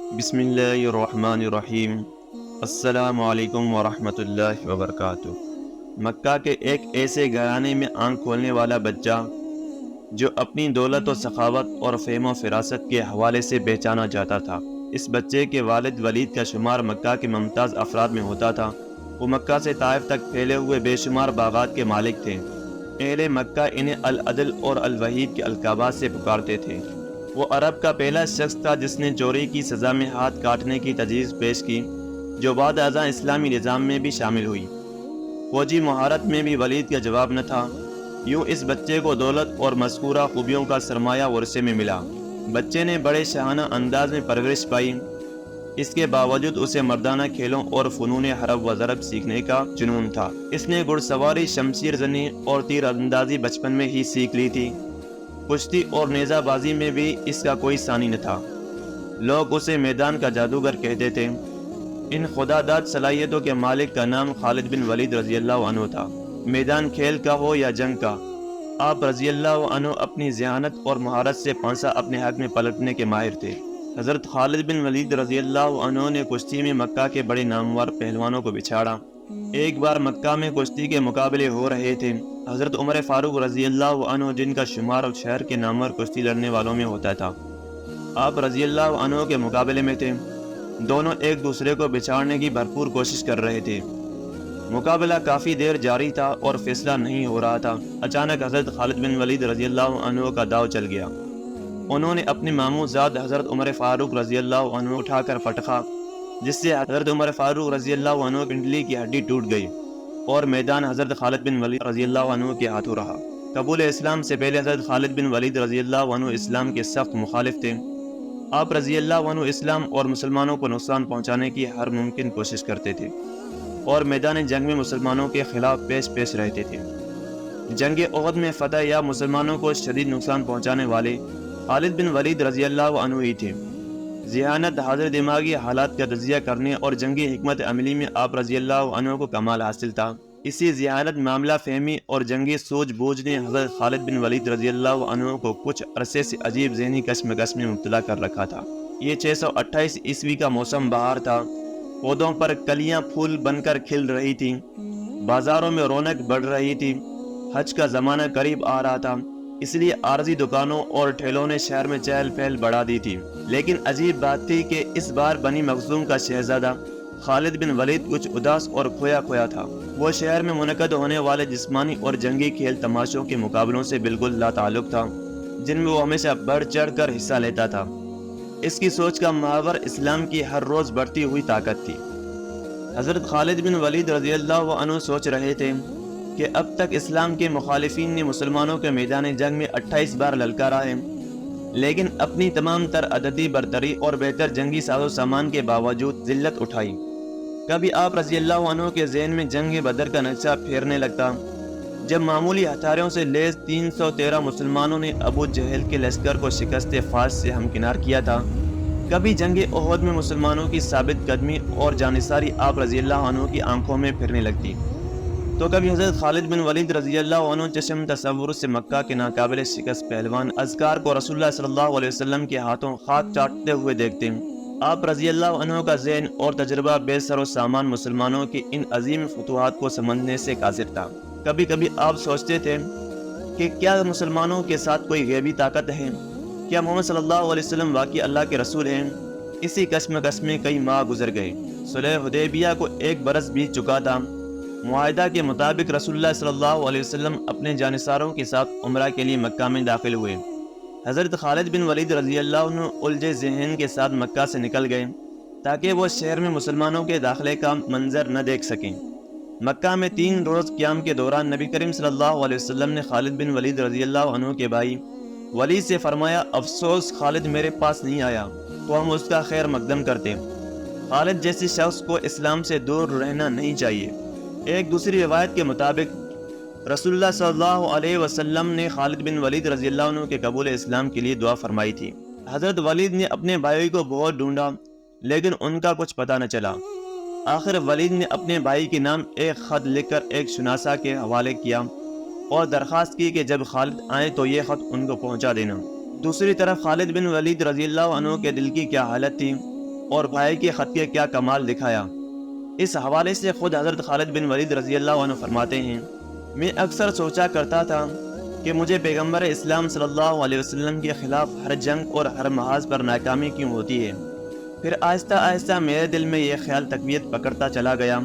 بسم اللہ الرحمن الرحیم۔ السلام علیکم ورحمۃ اللہ وبرکاتہ۔ مکہ کے ایک ایسے گھرانے میں آنکھ کھولنے والا بچہ جو اپنی دولت و سخاوت اور فہم و فراست کے حوالے سے پہچانا جاتا تھا۔ اس بچے کے والد ولید کا شمار مکہ کے ممتاز افراد میں ہوتا تھا۔ وہ مکہ سے طائف تک پھیلے ہوئے بے شمار باغات کے مالک تھے۔ اہل مکہ انہیں العدل اور الوحید کے القابات سے پکارتے تھے۔ وہ عرب کا پہلا شخص تھا جس نے چوری کی سزا میں ہاتھ کاٹنے کی تجویز پیش کی، جو بعد ازاں اسلامی نظام میں بھی شامل ہوئی۔ فوجی مہارت میں بھی ولید کا جواب نہ تھا۔ یوں اس بچے کو دولت اور مذکورہ خوبیوں کا سرمایہ ورثے میں ملا۔ بچے نے بڑے شاہانہ انداز میں پرورش پائی، اس کے باوجود اسے مردانہ کھیلوں اور فنون حرب و ضرب سیکھنے کا جنون تھا۔ اس نے گھڑ سواری، شمشیر زنی اور تیر اندازی بچپن میں ہی سیکھ لی تھی۔ کشتی اور نیزہ بازی میں بھی اس کا کوئی ثانی نہ تھا۔ لوگ اسے میدان کا جادوگر کہتے تھے۔ ان خدا داد صلاحیتوں کے مالک کا نام خالد بن ولید رضی اللہ عنہ تھا۔ میدان کھیل کا ہو یا جنگ کا، آپ رضی اللہ عنہ اپنی ذہانت اور مہارت سے پانسا اپنے حق میں پلٹنے کے ماہر تھے۔ حضرت خالد بن ولید رضی اللہ عنہ نے کشتی میں مکہ کے بڑے نامور پہلوانوں کو بچھاڑا۔ ایک بار مکہ میں کشتی کے مقابلے ہو رہے تھے۔ حضرت عمر فاروق رضی اللہ عنہ، جن کا شمار شہر کے نامور کشتی لڑنے والوں میں ہوتا تھا، آپ رضی اللہ عنہ کے مقابلے میں تھے۔ دونوں ایک دوسرے کو بچھاڑنے کی بھرپور کوشش کر رہے تھے۔ مقابلہ کافی دیر جاری تھا اور فیصلہ نہیں ہو رہا تھا۔ اچانک حضرت خالد بن ولید رضی اللہ عنہ کا داؤ چل گیا۔ انہوں نے اپنے ماموں زاد حضرت عمر فاروق رضی اللہ عنہ اٹھا کر پٹخا، جس سے حضرت عمر فاروق رضی اللہ عنہ کی پنڈلی کی ہڈی ٹوٹ گئی اور میدان حضرت خالد بن ولید رضی اللہ عنہ کے ہاتھوں رہا۔ قبول اسلام سے پہلے حضرت خالد بن ولید رضی اللہ عنہ اسلام کے سخت مخالف تھے۔ آپ رضی اللہ عنہ اسلام اور مسلمانوں کو نقصان پہنچانے کی ہر ممکن کوشش کرتے تھے اور میدان جنگ میں مسلمانوں کے خلاف پیش رہتے تھے۔ جنگ احد میں فتح یا مسلمانوں کو شدید نقصان پہنچانے والے خالد بن ولید رضی اللہ عنہ ہی تھے۔ ذہانت، حاضر دماغی حالات کا تجزیہ کرنے اور جنگی حکمت عملی میں آپ رضی اللہ عنہ کو کمال حاصل تھا۔ اسی ذہانت، معاملہ فہمی اور جنگی سوجھ بوجھ نے حضرت خالد بن ولید رضی اللہ عنہ کو کچھ عرصے سے عجیب ذہنی کشمکش میں مبتلا کر رکھا تھا۔ یہ 628 عیسوی کا موسم بہار تھا۔ پودوں پر کلیاں پھول بن کر کھل رہی تھیں، بازاروں میں رونق بڑھ رہی تھی۔ حج کا زمانہ قریب آ رہا تھا، اس لیے عارضی دکانوں اور ٹھیلوں نے شہر میں چہل پہل بڑھا دی تھی۔ لیکن عجیب بات تھی کہ اس بار بنی مخزوم کا شہزادہ خالد بن ولید کچھ اداس اور کھویا تھا۔ وہ شہر میں منعقد ہونے والے جسمانی اور جنگی کھیل تماشوں کے مقابلوں سے بالکل لا تعلق تھا، جن میں وہ ہمیشہ بڑھ چڑھ کر حصہ لیتا تھا۔ اس کی سوچ کا محور اسلام کی ہر روز بڑھتی ہوئی طاقت تھی۔ حضرت خالد بن ولید رضی اللہ عنہ سوچ رہے تھے کہ اب تک اسلام کے مخالفین نے مسلمانوں کے میدان جنگ میں 28 بار للکارا ہے، لیکن اپنی تمام تر عددی برتری اور بہتر جنگی ساز و سامان کے باوجود ذلت اٹھائی۔ کبھی آپ رضی اللہ عنہ کے ذہن میں جنگ بدر کا نقشہ پھیرنے لگتا، جب معمولی ہتھیاروں سے لیس 313 مسلمانوں نے ابو جہل کے لشکر کو شکست فاش سے ہمکنار کیا تھا۔ کبھی جنگ احد میں مسلمانوں کی ثابت قدمی اور جانثاری آپ رضی اللہ عنہ کی آنکھوں میں پھرنے لگتی، تو کبھی حضرت خالد بن ولید رضی اللہ عنہ چشم تصور سے مکہ کے ناقابل شکست پہلوان اذکار کو رسول اللہ صلی اللہ علیہ وسلم کے ہاتھوں خاک چاٹتے ہوئے دیکھتے۔ آپ رضی اللہ عنہ کا ذہن اور تجربہ بے سر و سامان مسلمانوں کی ان عظیم فتوحات کو سمجھنے سے قاصر تھا۔ کبھی کبھی آپ سوچتے تھے کہ کیا مسلمانوں کے ساتھ کوئی غیبی طاقت ہے؟ کیا محمد صلی اللہ علیہ وسلم واقعی اللہ کے رسول ہیں؟ اسی کشمکش میں کئی ماہ گزر گئے۔ صلح حدیبیہ کو 1 برس بیت چکا تھا۔ معاہدہ کے مطابق رسول اللہ صلی اللہ علیہ وسلم اپنے جانثاروں کے ساتھ عمرہ کے لیے مکہ میں داخل ہوئے۔ حضرت خالد بن ولید رضی اللہ عنہ الجھے ذہن کے ساتھ مکہ سے نکل گئے تاکہ وہ شہر میں مسلمانوں کے داخلے کا منظر نہ دیکھ سکیں۔ مکہ میں 3 روز قیام کے دوران نبی کریم صلی اللہ علیہ وسلم نے خالد بن ولید رضی اللہ عنہ کے بھائی ولید سے فرمایا، افسوس خالد میرے پاس نہیں آیا تو ہم اس کا خیر مقدم کرتے۔ خالد جیسی شخص کو اسلام سے دور رہنا نہیں چاہیے۔ ایک دوسری روایت کے مطابق رسول اللہ صلی اللہ علیہ وسلم نے خالد بن ولید رضی اللہ عنہ کے قبول اسلام کے لیے دعا فرمائی تھی۔ حضرت ولید نے اپنے بھائی کو بہت ڈھونڈا لیکن ان کا کچھ پتہ نہ چلا۔ آخر ولید نے اپنے بھائی کے نام ایک خط لکھ کر ایک شناسا کے حوالے کیا اور درخواست کی کہ جب خالد آئیں تو یہ خط ان کو پہنچا دینا۔ دوسری طرف خالد بن ولید رضی اللہ عنہ کے دل کی کیا حالت تھی۔ اور بھائی کے خط کے کیا کمال دکھایا۔ اس حوالے سے خود حضرت خالد بن ولید رضی اللہ عنہ فرماتے ہیں، میں اکثر سوچا کرتا تھا کہ مجھے پیغمبر اسلام صلی اللہ علیہ وسلم کے خلاف ہر جنگ اور ہر محاذ پر ناکامی کیوں ہوتی ہے۔ پھر آہستہ آہستہ میرے دل میں یہ خیال تقویت پکڑتا چلا گیا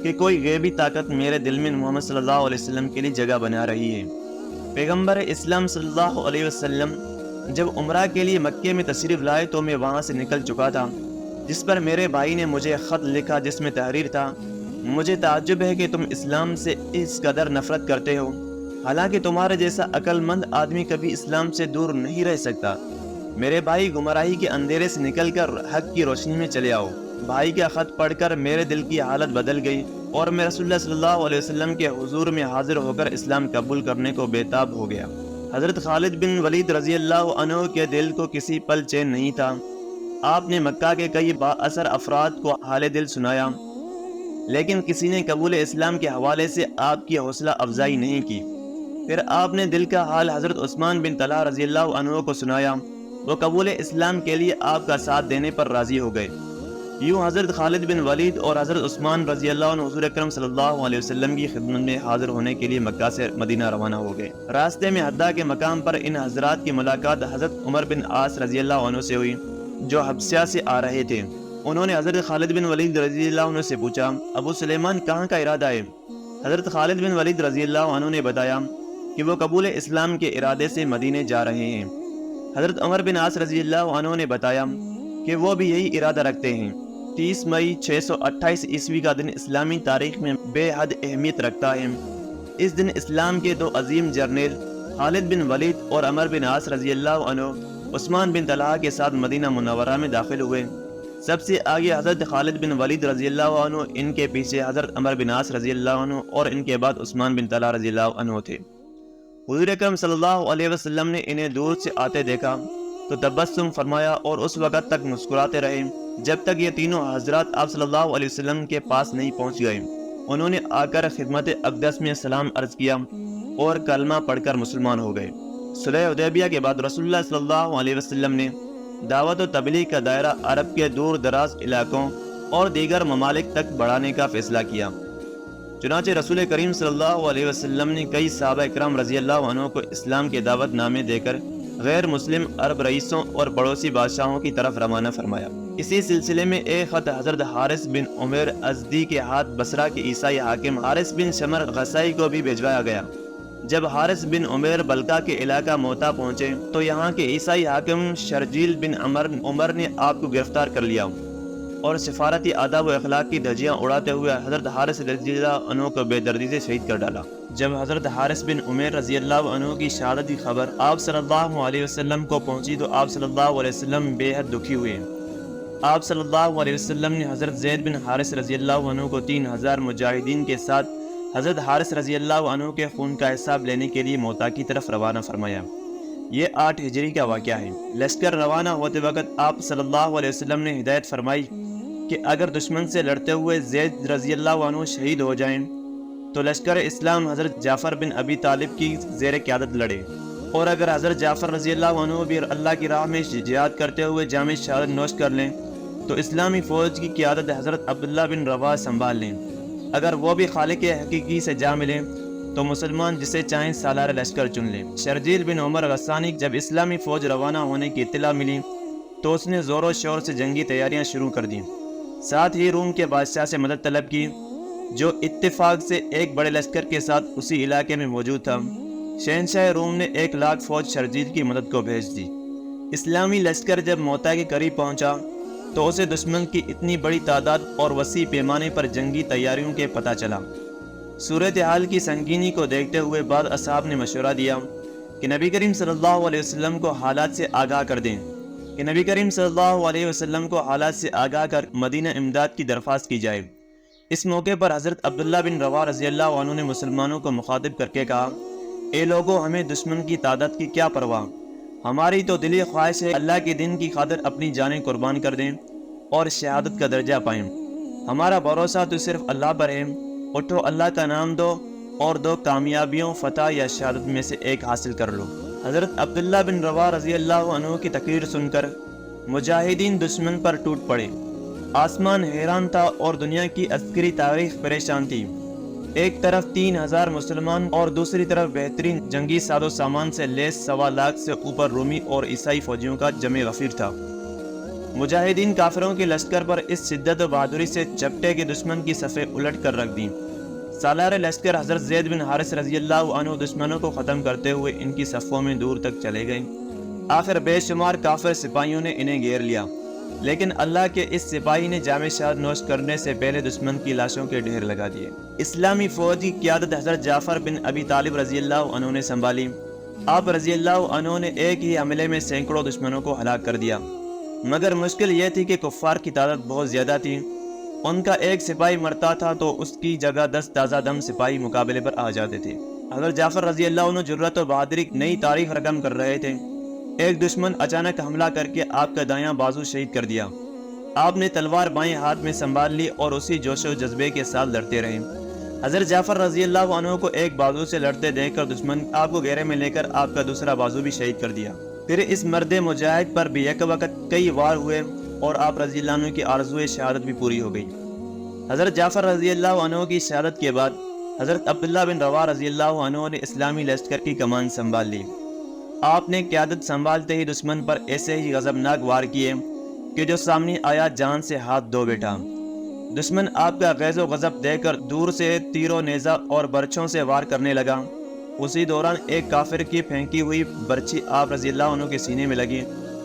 کہ کوئی غیبی طاقت میرے دل میں محمد صلی اللہ علیہ وسلم کے لیے جگہ بنا رہی ہے۔ پیغمبر اسلام صلی اللہ علیہ وسلم جب عمرہ کے لیے مکے میں تشریف لائے تو میں وہاں سے نکل چکا تھا، جس پر میرے بھائی نے مجھے خط لکھا جس میں تحریر تھا، مجھے تعجب ہے کہ تم اسلام سے اس قدر نفرت کرتے ہو، حالانکہ تمہارے جیسا عقل مند آدمی کبھی اسلام سے دور نہیں رہ سکتا۔ میرے بھائی، گمراہی کے اندھیرے سے نکل کر حق کی روشنی میں چلے آؤ۔ بھائی کا خط پڑھ کر میرے دل کی حالت بدل گئی اور میں رسول اللہ صلی اللہ علیہ وسلم کے حضور میں حاضر ہو کر اسلام قبول کرنے کو بےتاب ہو گیا۔ حضرت خالد بن ولید رضی اللہ عنہ کے دل کو کسی پل چین نہیں تھا۔ آپ نے مکہ کے کئی با اثر افراد کو حال دل سنایا، لیکن کسی نے قبول اسلام کے حوالے سے آپ کی حوصلہ افزائی نہیں کی۔ پھر آپ نے دل کا حال حضرت عثمان بن طلحہ رضی اللہ عنہ کو سنایا، وہ قبول اسلام کے لیے آپ کا ساتھ دینے پر راضی ہو گئے۔ یوں حضرت خالد بن ولید اور حضرت عثمان رضی اللہ عنہ حضور اکرم صلی اللہ علیہ وسلم کی خدمت میں حاضر ہونے کے لیے مکہ سے مدینہ روانہ ہو گئے۔ راستے میں حدہ کے مقام پر ان حضرات کی ملاقات حضرت عمر بن عاص رضی اللہ عنہ سے ہوئی، جو حبشہ سے آ رہے تھے۔ انہوں نے حضرت خالد بن ولید رضی اللہ عنہ سے پوچھا، ابو سلیمان کہاں کا ارادہ ہے؟ حضرت خالد بن ولید رضی اللہ عنہ نے بتایا کہ وہ قبول اسلام کے ارادے سے مدینے جا رہے ہیں۔ حضرت عمر بن عاص رضی اللہ عنہ نے بتایا کہ وہ بھی یہی ارادہ رکھتے ہیں۔ 30 مئی 628 عیسوی کا دن اسلامی تاریخ میں بے حد اہمیت رکھتا ہے۔ اس دن اسلام کے دو عظیم جرنیل خالد بن ولید اور عمر بن عاص رضی اللہ عنہ عثمان بن طلحہ کے ساتھ مدینہ منورہ میں داخل ہوئے۔ سب سے آگے حضرت خالد بن ولید رضی اللہ عنہ، ان کے پیچھے حضرت عمر بن عاص رضی اللہ عنہ اور ان کے بعد عثمان بن طلحہ رضی اللہ عنہ تھے۔ حضور اکرم صلی اللہ علیہ وسلم نے انہیں دور سے آتے دیکھا تو تبسم فرمایا اور اس وقت تک مسکراتے رہے جب تک یہ تینوں حضرات آپ صلی اللہ علیہ وسلم کے پاس نہیں پہنچ گئے۔ انہوں نے آ کر خدمت اقدس میں سلام عرض کیا اور کلمہ پڑھ کر مسلمان ہو گئے۔ صلح حدیبیہ کے بعد رسول اللہ صلی اللہ علیہ وسلم نے دعوت و تبلیغ کا دائرہ عرب کے دور دراز علاقوں اور دیگر ممالک تک بڑھانے کا فیصلہ کیا۔ چنانچہ رسول کریم صلی اللہ علیہ وسلم نے کئی صحابہ اکرام رضی اللہ عنہ کو اسلام کے دعوت نامے دے کر غیر مسلم عرب رئیسوں اور پڑوسی بادشاہوں کی طرف روانہ فرمایا۔ اسی سلسلے میں ایک خط حضرت حارث بن عمیر ازدی کے ہاتھ بصرہ کے عیسائی حاکم حارث بن شمر غسائی کو بھی بھیجوایا گیا۔ جب حارث بن عمیر بلقا کے علاقہ موتا پہنچے تو یہاں کے عیسائی حاکم شرجیل بن عمر نے آپ کو گرفتار کر لیا اور سفارتی آداب و اخلاق کی دھجیاں اڑاتے ہوئے حضرت حارث رضی اللہ عنہ کو بے دردی سے شہید کر ڈالا۔ جب حضرت حارث بن عمیر رضی اللہ عنہ کی شہادت کی خبر آپ صلی اللہ علیہ وسلم کو پہنچی تو آپ صلی اللہ علیہ وسلم بے حد دکھی ہوئے۔ آپ صلی اللہ علیہ وسلم نے حضرت زید بن حارث رضی اللہ عنہ کو 3000 مجاہدین کے ساتھ حضرت حارث رضی اللہ عنہ کے خون کا حساب لینے کے لیے موتا کی طرف روانہ فرمایا۔ یہ 8 ہجری کا واقعہ ہے۔ لشکر روانہ ہوتے وقت آپ صلی اللہ علیہ وسلم نے ہدایت فرمائی کہ اگر دشمن سے لڑتے ہوئے زید رضی اللہ عنہ شہید ہو جائیں تو لشکر اسلام حضرت جعفر بن ابی طالب کی زیر قیادت لڑے، اور اگر حضرت جعفر رضی اللہ عنہ بھی اللہ کی راہ میں جہاد کرتے ہوئے جامع شہادت نوش کر لیں تو اسلامی فوج کی قیادت حضرت عبداللہ بن رواحہ سنبھال لیں۔ اگر وہ بھی خالق حقیقی سے جا ملیں تو مسلمان جسے چاہیں سالار لشکر چن لیں۔ شرجیل بن عمر غسانی جب اسلامی فوج روانہ ہونے کی اطلاع ملی تو اس نے زور و شور سے جنگی تیاریاں شروع کر دیں، ساتھ ہی روم کے بادشاہ سے مدد طلب کی جو اتفاق سے ایک بڑے لشکر کے ساتھ اسی علاقے میں موجود تھا۔ شہنشاہ روم نے 1 لاکھ فوج شرجیل کی مدد کو بھیج دی۔ اسلامی لشکر جب موتا کے قریب پہنچا تو اسے دشمن کی اتنی بڑی تعداد اور وسیع پیمانے پر جنگی تیاریوں کے پتہ چلا۔ صورتحال کی سنگینی کو دیکھتے ہوئے بعض اصحاب نے مشورہ دیا کہ نبی کریم صلی اللہ علیہ وسلم کو حالات سے آگاہ کر دیں، مدینہ امداد کی درخواست کی جائے۔ اس موقع پر حضرت عبداللہ بن رواحہ رضی اللہ عنہ نے مسلمانوں کو مخاطب کر کے کہا، اے لوگو، ہمیں دشمن کی تعداد کی کیا پرواہ، ہماری تو دلی خواہش ہے اللہ کے دین کی خاطر اپنی جانیں قربان کر دیں اور شہادت کا درجہ پائیں۔ ہمارا بھروسہ تو صرف اللہ پر ہے، اٹھو اللہ کا نام دو اور 2 کامیابیوں، فتح یا شہادت میں سے ایک حاصل کر لو۔ حضرت عبداللہ بن رواحہ رضی اللہ عنہ کی تقریر سن کر مجاہدین دشمن پر ٹوٹ پڑے۔ آسمان حیران تھا اور دنیا کی عسکری تاریخ پریشان تھی۔ ایک طرف 3000 مسلمان اور دوسری طرف بہترین جنگی ساز و سامان سے لیس 1.25 لاکھ سے اوپر رومی اور عیسائی فوجیوں کا جمع غفیر تھا۔ مجاہدین کافروں کے لشکر پر اس شدت و بہادری سے چپٹے کے دشمن کی صفیں الٹ کر رکھ دیں۔ سالار لشکر حضرت زید بن حارث رضی اللہ عنہ دشمنوں کو ختم کرتے ہوئے ان کی صفوں میں دور تک چلے گئے۔ آخر بے شمار کافر سپاہیوں نے انہیں گھیر لیا، لیکن اللہ کے اس سپاہی نے جام شہادت نوش کرنے سے پہلے دشمن کی لاشوں کے ڈھیر لگا دیے۔ اسلامی فوج کی قیادت حضرت جعفر بن ابی طالب رضی اللہ عنہ نے سنبھالی۔ آپ رضی اللہ عنہ نے ایک ہی حملے میں سینکڑوں دشمنوں کو ہلاک کر دیا، مگر مشکل یہ تھی کہ کفار کی تعداد بہت زیادہ تھی۔ ان کا ایک سپاہی مرتا تھا تو اس کی جگہ 10 تازہ دم سپاہی مقابلے پر آ جاتے تھے۔ حضرت جعفر رضی اللہ عنہ جرأت و بہادری نئی تاریخ رقم کر رہے تھے۔ ایک دشمن اچانک حملہ کر کے آپ کا دایاں بازو شہید کر دیا۔ آپ نے تلوار بائیں ہاتھ میں سنبھال لی اور اسی جوش و جذبے کے ساتھ لڑتے رہے۔ حضرت جعفر رضی اللہ عنہ کو ایک بازو سے لڑتے دیکھ کر دشمن آپ کو گھیرے میں لے کر آپ کا دوسرا بازو بھی شہید کر دیا۔ پھر اس مرد مجاہد پر بھی یک وقت کئی وار ہوئے اور آپ رضی اللہ عنہ کی آرزوئے شہادت بھی پوری ہو گئی۔ حضرت جعفر رضی اللہ عنہ کی شہادت کے بعد حضرت عبداللہ بن رواحہ رضی اللہ عنہ نے اسلامی لشکر کی کمان سنبھال لی۔ آپ نے قیادت سنبھالتے ہی دشمن پر ایسے ہی غضبناک وار کیے کہ جو سامنے آیا جان سے ہاتھ دھو بیٹھا۔ دشمن آپ کا غیظ و غضب دیکھ کر دور سے تیر و نیزہ اور برچھوں سے وار کرنے لگا۔ اسی دوران ایک کافر کی پھینکی ہوئی برچھی آپ رضی اللہ عنہ کے سینے میں لگی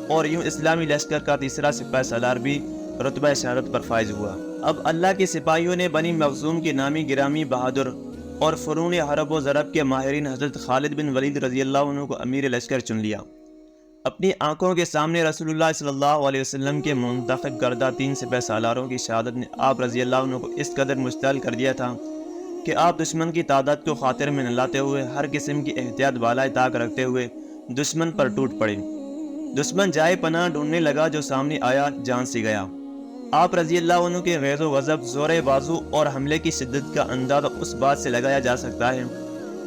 اور یوں اسلامی لشکر کا تیسرا سپاہ سالار بھی رتبہ شہادت پر فائز ہوا۔ اب اللہ کے سپاہیوں نے بنی مخزوم کے نامی گرامی بہادر اور فنون حرب و ضرب کے ماہرین حضرت خالد بن ولید رضی اللہ عنہ کو امیر لشکر چن لیا۔ اپنی آنکھوں کے سامنے رسول اللہ صلی اللہ علیہ وسلم کے منتخب کردہ 3 سپہ سالاروں کی شہادت نے آپ رضی اللہ عنہ کو اس قدر مشتعل کر دیا تھا کہ آپ دشمن کی تعداد کو خاطر میں نہ لاتے ہوئے ہر قسم کی احتیاط بالائے طاق رکھتے ہوئے دشمن پر ٹوٹ پڑے۔ دشمن جائے پناہ ڈھونڈنے لگا، جو سامنے آیا جان سے گیا۔ آپ رضی اللہ عنہ کے غیظ و غضب، زور بازو اور حملے کی شدت کا اندازہ اس بات سے لگایا جا سکتا ہے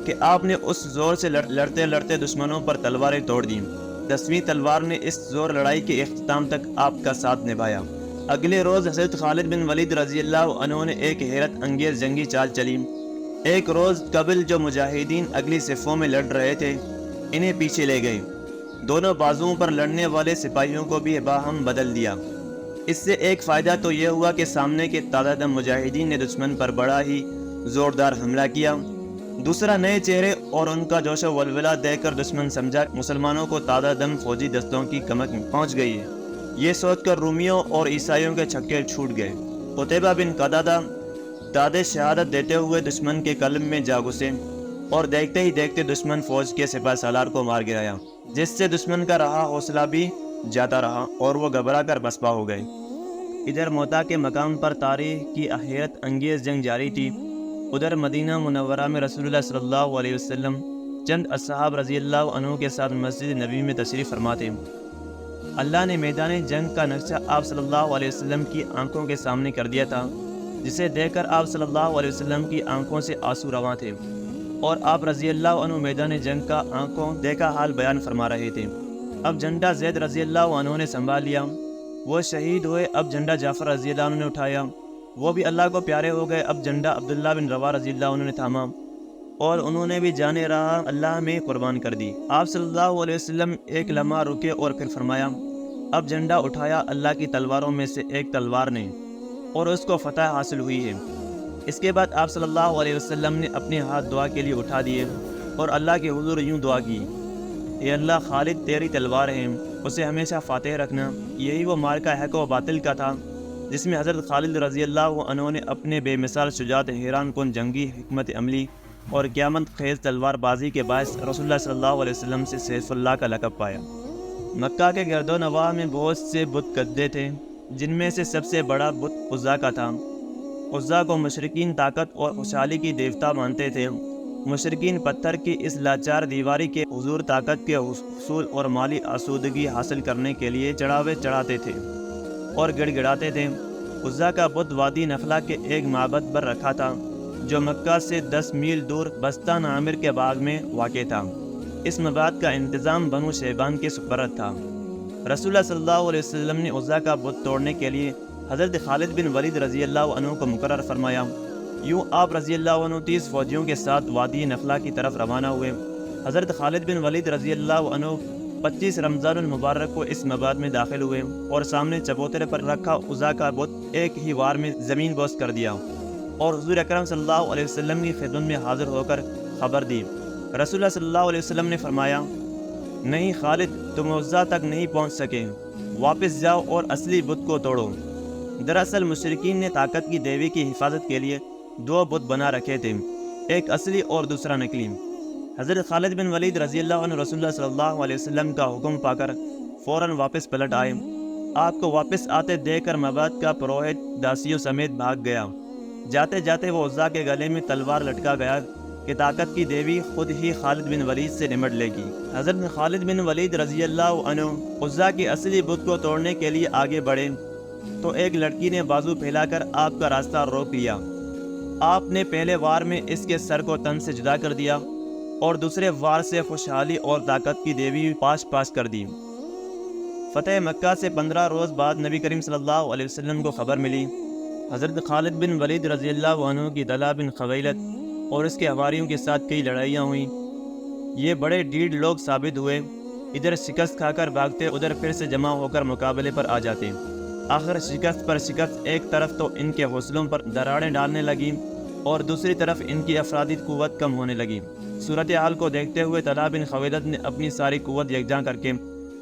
کہ آپ نے اس زور سے لڑتے لڑتے دشمنوں پر تلواریں توڑ دیں۔ 10ویں تلوار نے اس زور لڑائی کے اختتام تک آپ کا ساتھ نبھایا۔ اگلے روز حضرت خالد بن ولید رضی اللہ عنہ نے ایک حیرت انگیز جنگی چال چلی۔ ایک روز قبل جو مجاہدین اگلی صفوں میں لڑ رہے تھے انہیں پیچھے لے گئے۔ دونوں بازوؤں پر لڑنے والے سپاہیوں کو بھی باہم بدل دیا۔ اس سے ایک فائدہ تو یہ ہوا کہ سامنے کے تازہ دم مجاہدین نے دشمن پر بڑا ہی زوردار حملہ کیا۔ دوسرا، نئے چہرے اور ان کا جوش و ولولہ دیکھ کر دشمن سمجھا مسلمانوں کو تازہ دم فوجی دستوں کی کمک پہنچ گئی ہے۔ یہ سوچ کر رومیوں اور عیسائیوں کے چھکے چھوٹ گئے۔ قتیبہ بن قتادہ داد شہادت دیتے ہوئے دشمن کے قلب میں جا گھسے اور دیکھتے ہی دیکھتے دشمن فوج کے سپہ سالار کو مار گرایا، جس سے دشمن کا رہا حوصلہ بھی جاتا رہا اور وہ گھبرا کر پسپا ہو گئے۔ ادھر موتا کے مقام پر تاریخ کی حیرت انگیز جنگ جاری تھی، ادھر مدینہ منورہ میں رسول اللہ صلی اللہ علیہ وسلم چند اصحاب رضی اللہ عنہ کے ساتھ مسجد نبی میں تشریف فرما تھے۔ اللہ نے میدان جنگ کا نقشہ آپ صلی اللہ علیہ وسلم کی آنکھوں کے سامنے کر دیا تھا، جسے دیکھ کر آپ صلی اللہ علیہ وسلم کی آنکھوں سے آنسو رواں تھے اور آپ رضی اللہ عنہ میدان جنگ کا آنکھوں دیکھا حال بیان فرما رہے تھے۔ اب جھنڈا زید رضی اللہ عنہ نے سنبھال لیا، وہ شہید ہوئے۔ اب جھنڈا جعفر رضی اللہ عنہ نے اٹھایا، وہ بھی اللہ کو پیارے ہو گئے۔ اب جھنڈا عبداللہ بن رواحہ رضی اللہ عنہ نے تھاما اور انہوں نے بھی جان راہ اللہ میں قربان کر دی۔ آپ صلی اللہ علیہ وسلم ایک لمحہ رکے اور پھر فرمایا، اب جھنڈا اٹھایا اللہ کی تلواروں میں سے ایک تلوار نے اور اس کو فتح حاصل ہوئی ہے۔ اس کے بعد آپ صلی اللہ علیہ وسلم نے اپنے ہاتھ دعا کے لیے اٹھا دیے اور اللہ کے حضور یوں دعا کی، اے اللہ، خالد تیری تلوار ہے، اسے ہمیشہ فاتح رکھنا۔ یہی وہ مارکہ حق و باطل کا تھا جس میں حضرت خالد رضی اللہ عنہ نے اپنے بے مثال شجاعت، حیران کن جنگی حکمت عملی اور قیامت خیز تلوار بازی کے باعث رسول اللہ صلی اللہ علیہ وسلم سے سیف اللہ کا لقب پایا۔ مکہ کے گرد و نواح میں بہت سے بت گدے تھے، جن میں سے سب سے بڑا بت عزا کا تھا۔ عزا کو مشرکین طاقت اور خوشحالی کی دیوتا مانتے تھے۔ مشرکین پتھر کی اس لاچار دیواری کے حضور طاقت کے حصول اور مالی آسودگی حاصل کرنے کے لیے چڑھاوے چڑھاتے تھے اور گڑ گڑاتے تھے۔ عزا کا بت وادی نخلا کے ایک معبد پر رکھا تھا، جو مکہ سے 10 میل دور بستان عامر کے باغ میں واقع تھا۔ اس معبد کا انتظام بنو شیبان کے سپرد تھا۔ رسول اللہ صلی اللہ علیہ وسلم نے عزا کا بت توڑنے کے لیے حضرت خالد بن ولید رضی اللہ عنہ کو مقرر فرمایا۔ یوں آپ رضی اللہ عنہ 30 فوجیوں کے ساتھ وادی نخلہ کی طرف روانہ ہوئے۔ حضرت خالد بن ولید رضی اللہ عنہ 25 رمضان المبارک کو اس مباد میں داخل ہوئے اور سامنے چبوترے پر رکھا عزا کا بت ایک ہی وار میں زمین بوس کر دیا اور حضور اکرم صلی اللہ علیہ وسلم کی خدمت میں حاضر ہو کر خبر دی۔ رسول اللہ صلی اللہ علیہ وسلم نے فرمایا، نہیں خالد، تم عزا تک نہیں پہنچ سکے، واپس جاؤ اور اصلی بت کو توڑو۔ دراصل مشرکین نے طاقت کی دیوی کی حفاظت کے لیے 2 بت بنا رکھے تھے، ایک اصلی اور دوسرا نکلی۔ حضرت خالد بن ولید رضی اللہ عنہ رسول اللہ صلی اللہ علیہ وسلم کا حکم پا کر فوراً واپس پلٹ آئے۔ آپ کو واپس آتے دیکھ کر مباد کا پروہت داسیوں سمیت بھاگ گیا۔ جاتے جاتے وہ عزا کے گلے میں تلوار لٹکا گیا کہ طاقت کی دیوی خود ہی خالد بن ولید سے نمٹ لے گی۔ حضرت خالد بن ولید رضی اللہ عنہ عزا کی اصلی بت کو توڑنے کے لیے آگے بڑھے تو ایک لڑکی نے بازو پھیلا کر آپ کا راستہ روک لیا۔ آپ نے پہلے وار میں اس کے سر کو تن سے جدا کر دیا اور دوسرے وار سے خوشحالی اور طاقت کی دیوی پاش پاش کر دی۔ فتح مکہ سے 15 روز بعد نبی کریم صلی اللہ علیہ وسلم کو خبر ملی۔ حضرت خالد بن ولید رضی اللہ عنہ کی طلحہ بن خویلد اور اس کے حواریوں کے ساتھ کئی لڑائیاں ہوئیں۔ یہ بڑے ڈیڑھ لوگ ثابت ہوئے، ادھر شکست کھا کر بھاگتے، ادھر پھر سے جمع ہو کر مقابلے پر آ جاتے۔ آخر شکست پر شکست، ایک طرف تو ان کے حوصلوں پر دراڑیں ڈالنے لگیں اور دوسری طرف ان کی افرادی قوت کم ہونے لگی۔ صورتحال کو دیکھتے ہوئے طلحہ بن خویلد نے اپنی ساری قوت یکجا کر کے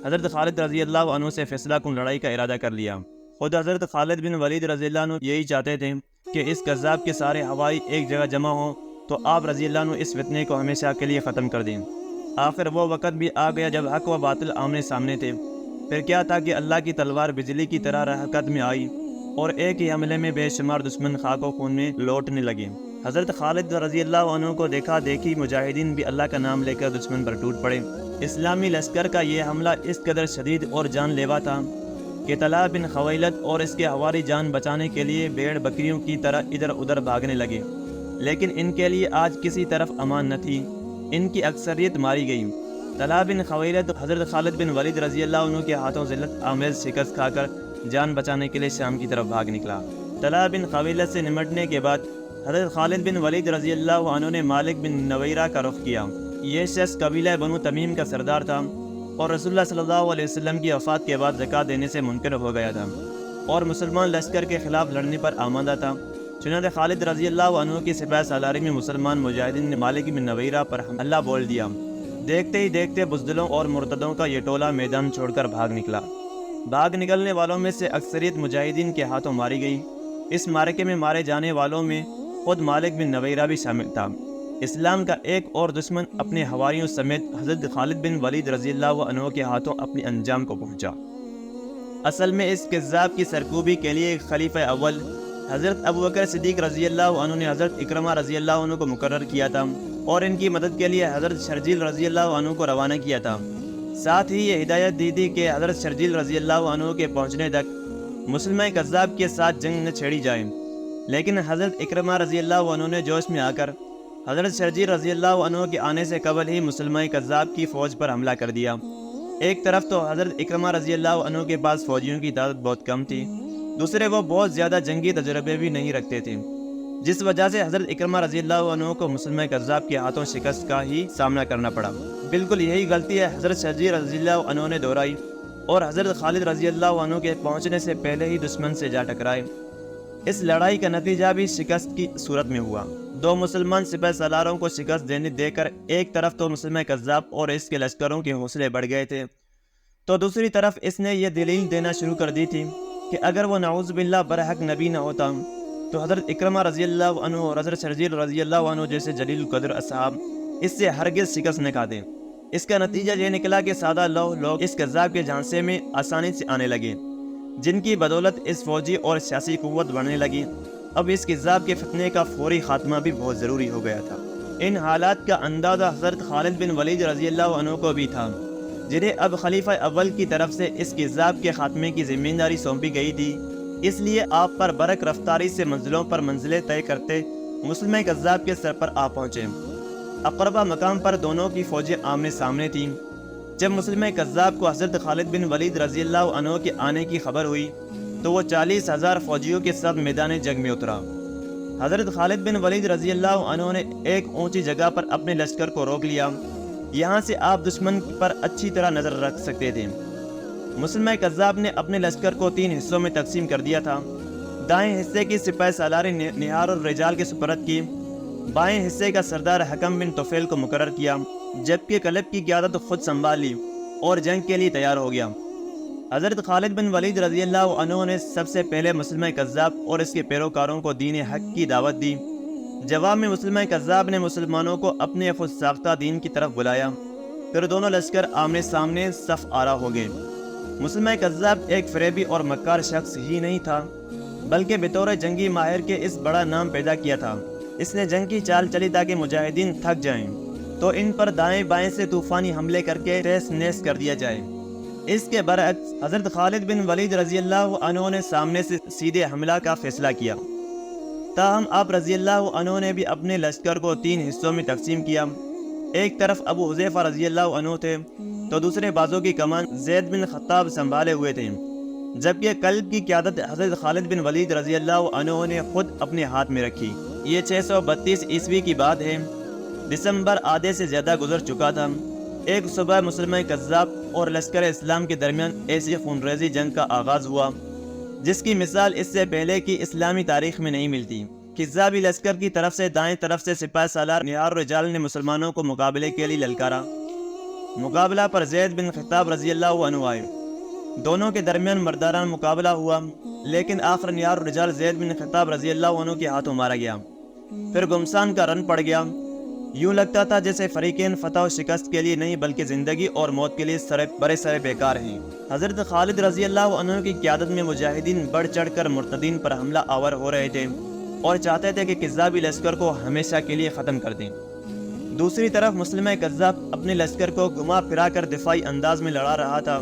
حضرت خالد رضی اللہ عنہ سے فیصلہ کن لڑائی کا ارادہ کر لیا۔ خود حضرت خالد بن ولید رضی اللہ عنہ یہی چاہتے تھے کہ اس کذاب کے سارے ہوائی ایک جگہ جمع ہوں تو آپ رضی اللہ عنہ اس فتنے کو ہمیشہ کے لیے ختم کر دیں۔ آخر وہ وقت بھی آ گیا جب حق و باطل آمنے سامنے تھے۔ پھر کیا تھا کہ اللہ کی تلوار بجلی کی طرح حرکت میں آئی اور ایک ہی حملے میں بے شمار دشمن خاک و خون میں لوٹنے لگے۔ حضرت خالد رضی اللہ عنہ کو دیکھا دیکھی مجاہدین بھی اللہ کا نام لے کر دشمن پر ٹوٹ پڑے۔ اسلامی لشکر کا یہ حملہ اس قدر شدید اور جان لیوا تھا کہ طلحہ بن خویلد اور اس کے حواری جان بچانے کے لیے بھیڑ بکریوں کی طرح ادھر ادھر بھاگنے لگے، لیکن ان کے لیے آج کسی طرف امان نہ تھی، ان کی اکثریت ماری گئی۔ طلحہ بن خویلد حضرت خالد بن ولید رضی اللہ عنہ کے ہاتھوں ذلت آمیز شکست کھا کر جان بچانے کے لیے شام کی طرف بھاگ نکلا۔ طلحہ بن خویلد سے نمٹنے کے بعد حضرت خالد بن ولید رضی اللہ عنہ نے مالک بن نویرہ کا رخ کیا۔ یہ شخص قبیلہ بنو تمیم کا سردار تھا اور رسول اللہ صلی اللہ علیہ وسلم کی وفات کے بعد زکوٰۃ دینے سے منکر ہو گیا تھا اور مسلمان لشکر کے خلاف لڑنے پر آمادہ تھا۔ چنانچہ خالد رضی اللہ عنہ کی سپہ سالاری میں مسلمان مجاہدین نے مالک بن نویرہ پر حملہ بول دیا۔ دیکھتے ہی دیکھتے بزدلوں اور مرتدوں کا یہ ٹولہ میدان چھوڑ کر بھاگ نکلا۔ بھاگ نکلنے والوں میں سے اکثریت مجاہدین کے ہاتھوں ماری گئی۔ اس معرکے میں مارے جانے والوں میں خود مالک بن نویرہ بھی شامل تھا۔ اسلام کا ایک اور دشمن اپنے حواریوں سمیت حضرت خالد بن ولید رضی اللہ عنہ کے ہاتھوں اپنے انجام کو پہنچا۔ اصل میں اس کذاب کی سرکوبی کے لیے خلیفہ اول حضرت ابوبکر صدیق رضی اللہ عنہ نے حضرت اکرمہ رضی اللہ عنہ کو مقرر کیا تھا اور ان کی مدد کے لیے حضرت شرجیل رضی اللہ عنہ کو روانہ کیا تھا۔ ساتھ ہی یہ ہدایت دی تھی کہ حضرت شرجیل رضی اللہ عنہ کے پہنچنے تک مسلمہ کذاب کے ساتھ جنگ نہ چھیڑی جائے، لیکن حضرت اکرمہ رضی اللہ عنہ نے جوش میں آ کر حضرت شرجیل رضی اللہ عنہ کے آنے سے قبل ہی مسلمہ کذاب کی فوج پر حملہ کر دیا۔ ایک طرف تو حضرت اکرمہ رضی اللہ عنہ کے پاس فوجیوں کی تعداد بہت کم تھی، دوسرے وہ بہت زیادہ جنگی تجربے بھی نہیں رکھتے تھے، جس وجہ سے حضرت اکرمہ رضی اللہ عنہ کو مسلمہ کذاب کے ہاتھوں شکست کا ہی سامنا کرنا پڑا۔ بالکل یہی غلطی ہے حضرت شرجیل رضی اللہ عنہ نے دہرائی اور حضرت خالد رضی اللہ عنہ کے پہنچنے سے پہلے ہی دشمن سے جا ٹکرائے۔ اس لڑائی کا نتیجہ بھی شکست کی صورت میں ہوا۔ 2 مسلمان سپہ سالاروں کو شکست دے کر ایک طرف تو مسلمہ کذاب اور اس کے لشکروں کے حوصلے بڑھ گئے تھے، تو دوسری طرف اس نے یہ دلیل دینا شروع کر دی تھی کہ اگر وہ نعوذ باللہ برحق نبی نہ ہوتا تو حضرت اکرمہ رضی اللہ عنہ اور حضرت شرجیل رضی اللہ عنہ جیسے جلیل القدر اصحاب اس سے ہرگز شکست نہ کھاتے۔ اس کا نتیجہ یہ نکلا کہ سادہ لوگ اس کذاب کے جھانسے میں آسانی سے آنے لگے، جن کی بدولت اس فوجی اور سیاسی قوت بڑھنے لگی۔ اب اس کذاب کے فتنے کا فوری خاتمہ بھی بہت ضروری ہو گیا تھا۔ ان حالات کا اندازہ حضرت خالد بن ولید رضی اللہ عنہ کو بھی تھا، جنہیں اب خلیفہ اول کی طرف سے اس کذاب کے خاتمے کی ذمہ داری سونپی گئی تھی۔ اس لیے آپ پر برق رفتاری سے منزلوں پر منزلیں طے کرتے مسلمہ کذاب کے سر پر آ پہنچے۔ اقربہ مقام پر دونوں کی فوجیں آمنے سامنے تھیں۔ جب مسلمہ کذاب کو حضرت خالد بن ولید رضی اللہ عنہ کے آنے کی خبر ہوئی تو وہ 40,000 فوجیوں کے ساتھ میدان جنگ میں اترا۔ حضرت خالد بن ولید رضی اللہ عنہ نے ایک اونچی جگہ پر اپنے لشکر کو روک لیا، یہاں سے آپ دشمن پر اچھی طرح نظر رکھ سکتے تھے۔ مسلمہ کذاب نے اپنے لشکر کو 3 حصوں میں تقسیم کر دیا تھا۔ دائیں حصے کی سپہ سالار نہار الرجال کے سپرد کی، بائیں حصے کا سردار حکم بن طفیل کو مقرر کیا، جبکہ کلب کی قیادت خود سنبھال لی اور جنگ کے لیے تیار ہو گیا۔ حضرت خالد بن ولید رضی اللہ عنہ نے سب سے پہلے مسلمہ کذاب اور اس کے پیروکاروں کو دین حق کی دعوت دی۔ جواب میں مسلمہ کذاب نے مسلمانوں کو اپنے خود ساختہ دین کی طرف بلایا، پھر دونوں لشکر آمنے سامنے صف آرا ہو گئے۔ مسلمہ کذاب ایک فریبی اور مکار شخص ہی نہیں تھا، بلکہ بطور جنگی ماہر کے اس بڑا نام پیدا کیا تھا۔ اس نے جنگ کی چال چلی تاکہ مجاہدین تھک جائیں تو ان پر دائیں بائیں سے طوفانی حملے کر کے تیس نیس کر دیا جائے۔ اس کے برعکس حضرت خالد بن ولید رضی اللہ عنہ نے سامنے سے سیدھے حملہ کا فیصلہ کیا۔ تاہم آپ رضی اللہ عنہ نے بھی اپنے لشکر کو 3 حصوں میں تقسیم کیا۔ ایک طرف ابو حذیفہ رضی اللہ عنہ تھے تو دوسرے بازو کی کمان زید بن خطاب سنبھالے ہوئے تھے، جبکہ قلب کی قیادت حضرت خالد بن ولید رضی اللہ عنہ نے خود اپنے ہاتھ میں رکھی۔ یہ 632 عیسوی کی بات ہے، دسمبر آدھے سے زیادہ گزر چکا تھا۔ ایک صبح مسلمہ کذاب اور لشکر اسلام کے درمیان ایسی خونریزی جنگ کا آغاز ہوا جس کی مثال اس سے پہلے کی اسلامی تاریخ میں نہیں ملتی۔ کذابی لشکر کی طرف سے دائیں طرف سے سپہ سالار نہار الرجال نے مسلمانوں کو مقابلے کے لیے للکارا۔ مقابلہ پر زید بن خطاب رضی اللہ عنہ آئے، دونوں کے درمیان مردانہ مقابلہ ہوا، لیکن آخر نہار الرجال زید بن خطاب رضی اللہ عنہ کے ہاتھوں مارا گیا، پھر گمسان کا رن پڑ گیا۔ یوں لگتا تھا جیسے فریقین فتح و شکست کے لیے نہیں بلکہ زندگی اور موت کے لیے برے سرے بیکار ہیں۔ حضرت خالد رضی اللہ عنہ کی قیادت میں مجاہدین بڑھ چڑھ کر مرتدین پر حملہ آور ہو رہے تھے اور چاہتے تھے کہ کذابی لشکر کو ہمیشہ کے لیے ختم کر دیں۔ دوسری طرف مسلمہ کذاب اپنے لشکر کو گھما پھرا کر دفاعی انداز میں لڑا رہا تھا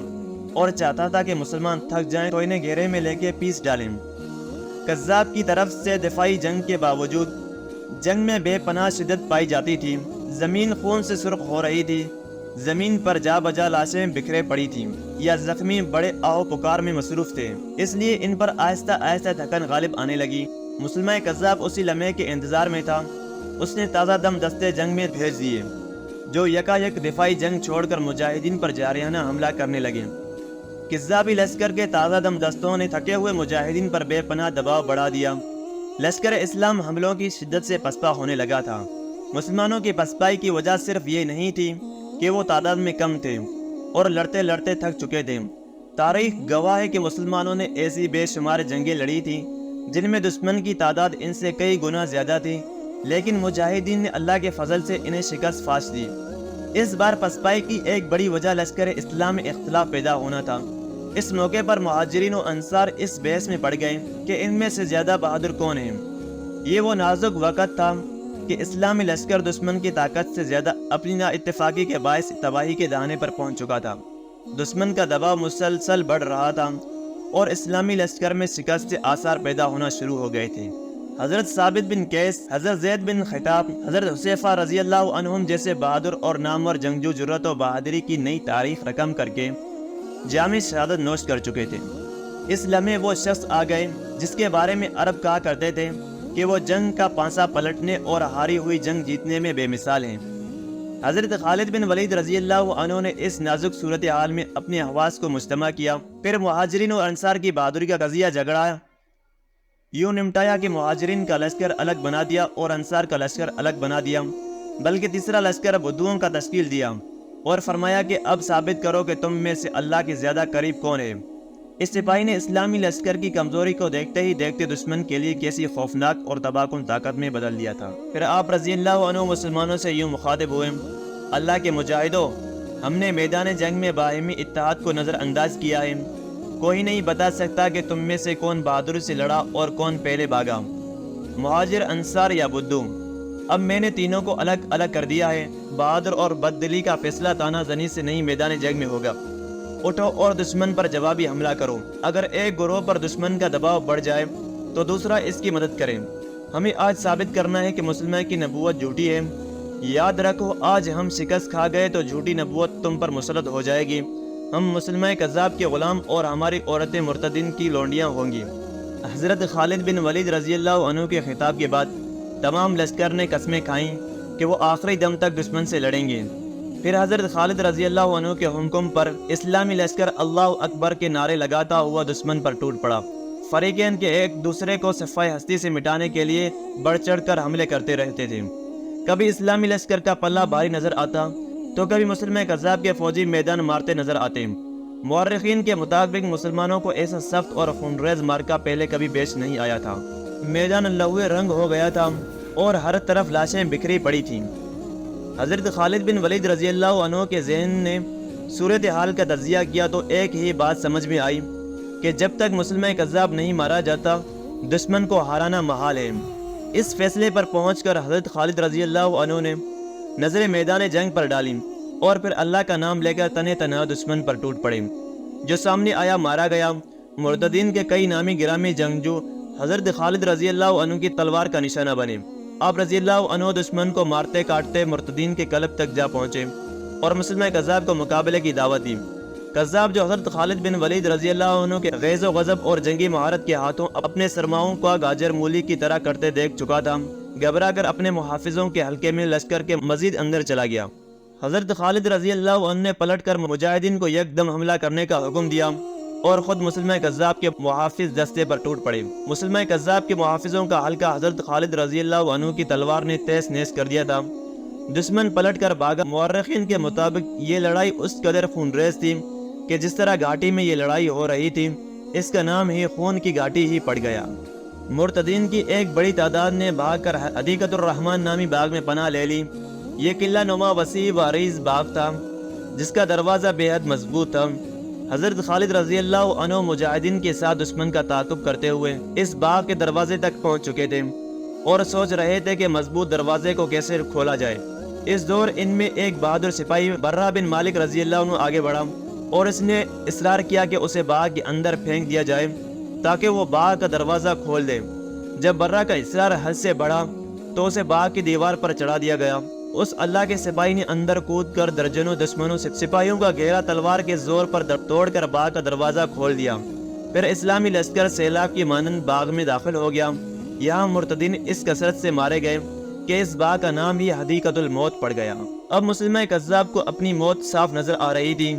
اور چاہتا تھا کہ مسلمان تھک جائیں تو انہیں گھیرے میں لے کے پیس ڈالیں۔ کذاب کی طرف سے دفاعی جنگ کے باوجود جنگ میں بے پناہ شدت پائی جاتی تھی، زمین خون سے سرخ ہو رہی تھی، زمین پر جا بجا لاشیں بکھرے پڑی تھیں یا زخمی بڑے آہو پکار میں مصروف تھے، اس لیے ان پر آہستہ آہستہ تھکن غالب آنے لگی۔ مسلمہ کذاب اسی لمحے کے انتظار میں تھا۔ اس نے تازہ دم دستے جنگ میں بھیج دیے جو یکا یک دفاعی جنگ چھوڑ کر مجاہدین پر جارحانہ حملہ کرنے لگے۔ کذابی لشکر کے تازہ دم دستوں نے تھکے ہوئے مجاہدین پر بے پناہ دباؤ بڑھا دیا۔ لشکر اسلام حملوں کی شدت سے پسپا ہونے لگا تھا۔ مسلمانوں کی پسپائی کی وجہ صرف یہ نہیں تھی کہ وہ تعداد میں کم تھے اور لڑتے لڑتے تھک چکے تھے۔ تاریخ گواہ ہے کہ مسلمانوں نے ایسی بے شمار جنگیں لڑی تھیں جن میں دشمن کی تعداد ان سے کئی گنا زیادہ تھی، لیکن مجاہدین نے اللہ کے فضل سے انہیں شکست فاش دی۔ اس بار پسپائی کی ایک بڑی وجہ لشکر اسلام میں اختلاف پیدا ہونا تھا۔ اس موقع پر مہاجرین و انصار اس بحث میں پڑ گئے کہ ان میں سے زیادہ بہادر کون ہیں۔ یہ وہ نازک وقت تھا کہ اسلامی لشکر دشمن کی طاقت سے زیادہ اپنی نا اتفاقی کے باعث تباہی کے دہانے پر پہنچ چکا تھا۔ دشمن کا دباؤ مسلسل بڑھ رہا تھا اور اسلامی لشکر میں شکست کے آثار پیدا ہونا شروع ہو گئے تھے۔ حضرت ثابت بن قیس، حضرت زید بن خطاب، حضرت حذیفہ رضی اللہ عنہم جیسے بہادر اور نامور جنگجو جرأت و بہادری کی نئی تاریخ رقم کر کے جامع شہادت نوش کر چکے تھے۔ اس لمحے وہ شخص آ گئے جس کے بارے میں عرب کہا کرتے تھے کہ وہ جنگ کا پانسا پلٹنے اور ہاری ہوئی جنگ جیتنے میں بے مثال ہیں۔ حضرت خالد بن ولید رضی اللہ عنہ نے اس نازک صورتحال میں اپنے حواس کو مجتمع کیا، پھر مہاجرین و انصار کی بہادری کا قضیہ جھگڑا یوں نمٹایا کہ مہاجرین کا لشکر الگ بنا دیا اور انصار کا لشکر الگ بنا دیا، بلکہ تیسرا لشکر بدوؤں کا تشکیل دیا اور فرمایا کہ اب ثابت کرو کہ تم میں سے اللہ کے زیادہ قریب کون ہے۔ اس سپاہی نے اسلامی لشکر کی کمزوری کو دیکھتے ہی دیکھتے دشمن کے لیے کیسی خوفناک اور تباہ کن طاقت میں بدل دیا تھا۔ پھر آپ رضی اللہ عنہ مسلمانوں سے یوں مخاطب ہوئے، اللہ کے مجاہدوں، ہم نے میدان جنگ میں باہمی اتحاد کو نظر انداز کیا ہے۔ کوئی نہیں بتا سکتا کہ تم میں سے کون بہادری سے لڑا اور کون پہلے بھاگا، مہاجر، انصار یا بدو۔ اب میں نے تینوں کو الگ الگ کر دیا ہے۔ بہادر اور بددلی کا فیصلہ تانا زنی سے نہیں میدان جنگ میں ہوگا۔ اٹھو اور دشمن پر جوابی حملہ کرو۔ اگر ایک گروہ پر دشمن کا دباؤ بڑھ جائے تو دوسرا اس کی مدد کرے۔ ہمیں آج ثابت کرنا ہے کہ مسلمان کی نبوت جھوٹی ہے۔ یاد رکھو آج ہم شکست کھا گئے تو جھوٹی نبوت تم پر مسلط ہو جائے گی، ہم مسلمہ کذاب کے غلام اور ہماری عورتیں مرتدین کی لونڈیاں ہوں گی۔ حضرت خالد بن ولید رضی اللہ عنہ کے خطاب کے بعد تمام لشکر نے قسمیں کھائیں کہ وہ آخری دم تک دشمن سے لڑیں گے۔ پھر حضرت خالد رضی اللہ عنہ کے حکم پر اسلامی لشکر اللہ اکبر کے نعرے لگاتا ہوا دشمن پر ٹوٹ پڑا۔ فریقین کے ایک دوسرے کو صفحہ ہستی سے مٹانے کے لیے بڑھ چڑھ کر حملے کرتے رہتے تھے۔ کبھی اسلامی لشکر کا پلہ بھاری نظر آتا تو کبھی مسلمہ کذاب کے فوجی میدان مارتے نظر آتے۔ مورخین کے مطابق مسلمانوں کو ایسا سخت اور خونریز مارکا پہلے کبھی پیش نہیں آیا تھا۔ میدان لہو رنگ ہو گیا تھا اور ہر طرف لاشیں بکھری پڑی تھیں۔ حضرت خالد بن ولید رضی اللہ عنہ کے ذہن نے صورتحال کا تجزیہ کیا تو ایک ہی بات سمجھ میں آئی کہ جب تک مسلمہ کذاب نہیں مارا جاتا دشمن کو ہرانا محال ہے۔ اس فیصلے پر پہنچ کر حضرت خالد رضی اللہ عنہ نے نظر میدان جنگ پر ڈالی اور پھر اللہ کا نام لے کر تنہ تنہا دشمن پر ٹوٹ پڑے۔ جو سامنے آیا مارا گیا۔ مرتدین کے کئی نامی گرامی جنگجو حضرت خالد رضی اللہ عنہ کی تلوار کا نشانہ بنے۔ آپ رضی اللہ عنہ دشمن کو مارتے کاٹتے مرتدین کے قلب تک جا پہنچے اور مسلمہ کذاب کو مقابلے کی دعوت دی۔ کذاب جو حضرت خالد بن ولید رضی اللہ عنہ کے غیظ و غضب اور جنگی مہارت کے ہاتھوں اپنے سرماؤں کا گاجر مولی کی طرح کرتے دیکھ چکا تھا، گھبرا کر اپنے محافظوں کے حلقے میں لشکر کے مزید اندر چلا گیا۔ حضرت خالد رضی اللہ عنہ نے پلٹ کر مجاہدین کو یکدم حملہ کرنے کا حکم دیا اور خود مسلمہ کذاب کے محافظ دستے پر ٹوٹ پڑے۔ مسلمہ کذاب کے محافظوں کا حلقہ حضرت خالد رضی اللہ عنہ کی تلوار نے تیز نیز کر دیا تھا۔ دشمن پلٹ کر بھاگا۔ مورخین کے مطابق یہ لڑائی اس قدر خونریز تھی کہ جس طرح گھاٹی میں یہ لڑائی ہو رہی تھی اس کا نام ہی خون کی گھاٹی ہی پڑ گیا۔ مرتدین کی ایک بڑی تعداد نے بھاگ کر حدیقۃ الرحمن نامی باغ میں پناہ لے لی۔ یہ قلعہ نما وسیع و عریض باغ تھا جس کا دروازہ بے حد مضبوط تھا۔ حضرت خالد رضی اللہ عنہ مجاہدین کے ساتھ دشمن کا تعاقب کرتے ہوئے اس باغ کے دروازے تک پہنچ چکے تھے اور سوچ رہے تھے کہ مضبوط دروازے کو کیسے کھولا جائے۔ اس دور ان میں ایک بہادر سپاہی برہ بن مالک رضی اللہ عنہ آگے بڑھا اور اس نے اصرار کیا کہ اسے باغ کے اندر پھینک دیا جائے تاکہ وہ باغ کا دروازہ کھول دے۔ جب برہ کا اصرار حد سے بڑھا تو اسے باغ کی دیوار پر چڑھا دیا گیا۔ اس اللہ کے سپاہی نے اندر کود کر درجنوں دشمنوں سے سپاہیوں کا گھیرا تلوار کے زور پر توڑ کر باغ کا دروازہ کھول دیا۔ پھر اسلامی لشکر سیلاب کی مانند باغ میں داخل ہو گیا۔ یہاں مرتدین اس کثرت سے مارے گئے کہ اس باغ کا نام ہی حدیقۃ الموت پڑ گیا۔ اب مسلمہ کذاب کو اپنی موت صاف نظر آ رہی تھی۔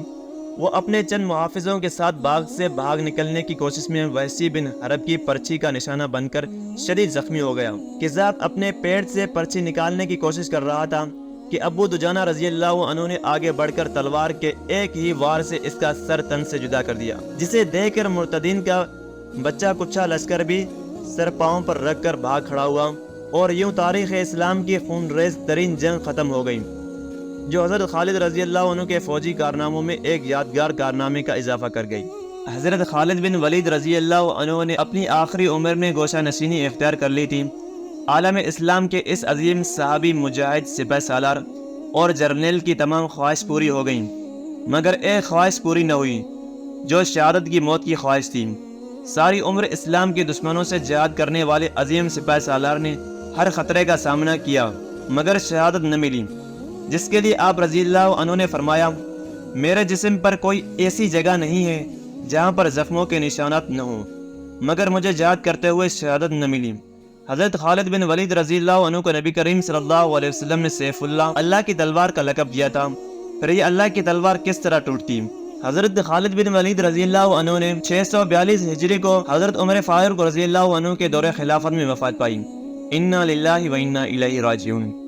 وہ اپنے چند محافظوں کے ساتھ باغ سے بھاگ نکلنے کی کوشش میں وحشی بن حرب کی پرچھی کا نشانہ بن کر شدید زخمی ہو گیا۔ کذاب اپنے پیٹ سے پرچھی نکالنے کی کوشش کر رہا تھا کہ ابو دجانہ رضی اللہ عنہ نے آگے بڑھ کر تلوار کے ایک ہی وار سے اس کا سر تن سے جدا کر دیا، جسے دیکھ کر مرتدین کا بچہ کچا لشکر بھی سر پاؤں پر رکھ کر بھاگ کھڑا ہوا اور یوں تاریخ اسلام کی خونریز ترین جنگ ختم ہو گئی، جو حضرت خالد رضی اللہ عنہ کے فوجی کارناموں میں ایک یادگار کارنامے کا اضافہ کر گئی۔ حضرت خالد بن ولید رضی اللہ عنہ نے اپنی آخری عمر میں گوشہ نشینی اختیار کر لی تھی۔ عالم اسلام کے اس عظیم صحابی، مجاہد، سپہ سالار اور جرنیل کی تمام خواہش پوری ہو گئیں، مگر ایک خواہش پوری نہ ہوئی جو شہادت کی موت کی خواہش تھی۔ ساری عمر اسلام کے دشمنوں سے جہاد کرنے والے عظیم سپہ سالار نے ہر خطرے کا سامنا کیا مگر شہادت نہ ملی، جس کے لیے آپ رضی اللہ عنہ نے فرمایا، میرے جسم پر کوئی ایسی جگہ نہیں ہے جہاں پر زخموں کے نشانات نہ ہوں، مگر مجھے جہاد کرتے ہوئے شہادت نہ ملی۔ حضرت خالد بن ولید رضی اللہ عنہ کو نبی کریم صلی اللہ علیہ وسلم نے سیف اللہ کی تلوار کا لقب دیا تھا۔ پھر یہ اللہ کی تلوار کس طرح ٹوٹتی؟ حضرت خالد بن ولید رضی اللہ عنہ نے 642 ہجری کو حضرت عمر فاروق رضی اللہ عنہ کے دور خلافت میں وفات پائی۔ انا للہ و انا الیہ راجعون۔